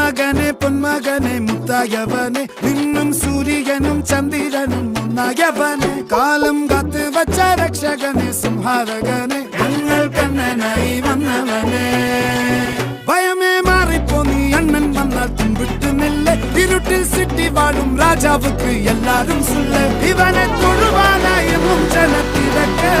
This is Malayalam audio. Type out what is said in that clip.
മകനെ പൊന്മകനെ മുത്തായവനെ നിന്നും സൂര്യനും ചന്ദ്രനും ഒന്നായവനെ കാലം കാത്ത് വച്ച രക്ഷകനെ സംഹാരകനെ ഞങ്ങൾ കണ്ണനായി വന്നവനെ ഭയമേ മാറിപ്പോ നീ അണ്ണൻ വന്നാൽ തുമ്പിട്ടുന്നില്ല ഇരുട്ടിൽ സിറ്റി വാഴും രാജാവുക്ക് എല്ലാരും சொல்ல ഇവനെ തൊഴുവാനായും ജനത്തിരക്ക്